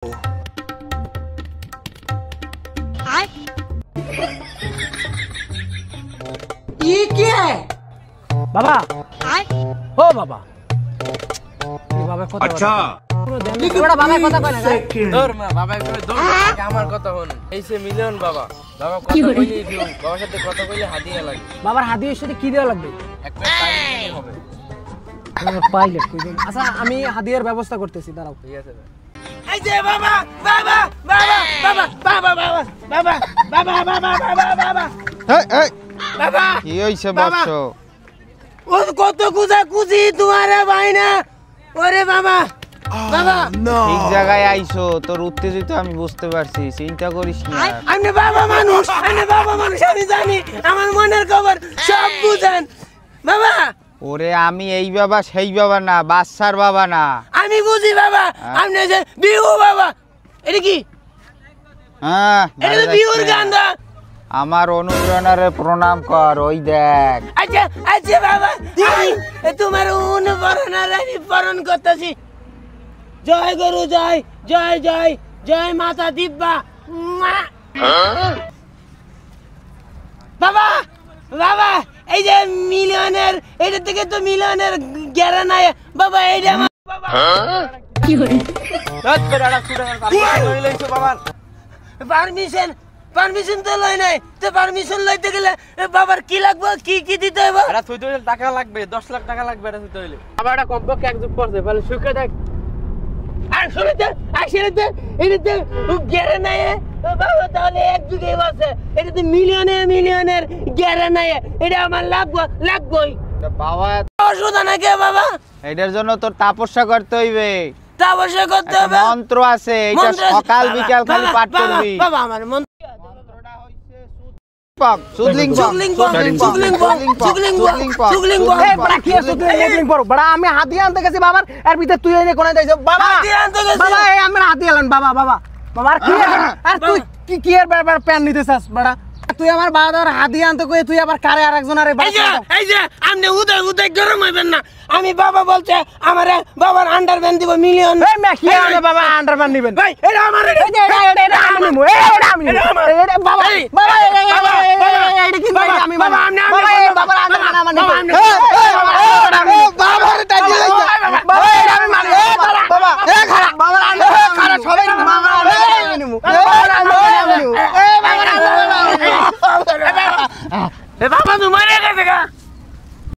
ये क्या है बाबा हो बाबा बाबा কথা अच्छा বড় বাবা কথা কয় না দৌড় মা বাবা করে দৌড় আগে আমার কথা হন এইসে মিলিয়ন বাবা বাবা কথা কইলে দিও বাবার সাথে কথা কইলে হাদিয়া লাগে বাবার হাদিয়ার সাথে কি দেওয়া লাগবে এক প্লেট পানি হবে পাইলট কইবেন আচ্ছা আমি হাদিয়ার ব্যবস্থা করতেছি দাঁড়াও ঠিক আছে এই যে বাবা বাবা বাবা বাবা বাবা বাবা বাবা বাবা বাবা বাবা এই এই বাবা কি হইছে বৎস ও কত কুজা কুজি তোমারে ভাইনা ওরে বাবা বাবা ঠিক জায়গায় আইছো তোর উত্তেজিত আমি বুঝতে পারছি চিন্তা করিস না আমি বাবা মানুষ আমি জানি আমার মনের খবর সব বুঝেন বাবা ওরে আমি এই বাবা সেই বাবা না বাচ্চার বাবা না আমি বুঝি বাবা আপনি যে বিহু বাবা এটা কি হ্যাঁ এটা তো বিহুর গান দা আমার অনুপ্রেরণারে প্রণাম কর ওই দেখ আচ্ছা আচ্ছা বাবা আমি তোমার অনুপ্রেরণার আমি পালন করতেছি জয় গুরু জয় জয় জয় জয় মাতা দিব্যা বাবা বাবা এই যে মিলিয়নের এটা থেকে তো মিলিয়নের গ্যারা নাই বাবা এইটা আমার বাবা কি হই রাত বেড়াটা ছুটে গেল বাবা লইছো বাবা পারমিশন তো লই নাই তো পারমিশন লইতে গেলে বাবার কি লাগবে কি কি দিতে হবে আরে তুই তো টাকা লাগবে 10 লাখ টাকা লাগবে এটা তুই হইলে বাবা এটা কমপক্ষে এক যুগ পড়ছে বলে সুখে দেখ আর শুনতে এটা গ্যারা নাই বাবা তাহলে এক যুগে আছে এটা তো মিলিয়নের গ্যারা নাই এটা আমার লাগবই বাবা অসুবিধা নাকি বাবা এটার জন্য তোর তপস্যা করতে হইবে তা অবশ্যই করতে হবে মন্ত্র আছে এটা সকাল বিকাল খালি পাঠ করবি বাবা আমার মন্ত্র বড় আমি হাদিয়া আনতে গেছি বাবার এর ভিতরে তুই এনে কোনে যাইছ বাবা বাবা এই আমি হাদিয়া আনলাম বাবা বাবা বাবা কি আর তুই কি এর বারবার প্যান নিতে চাস বড়া তুই আমার বাবার হাদিয়া আনতে কই তুই আবার কারে আরেকজনের এই যে আপনি উদয় গরম হইবেন না আমি বাবা বলছে আমারে বাবার আন্ডারপ্যান্ট দিব মিলিয়ন এই মে কি আনে বাবা আন্ডারপ্যান্ট নিবেন ভাই এটা আমার এটা আমি নিমু এটা আমি এটা বাবা বাবা এটা কি আমি বাবা আমি বাবা আন্ডারপ্যান্ট আমার নিবেন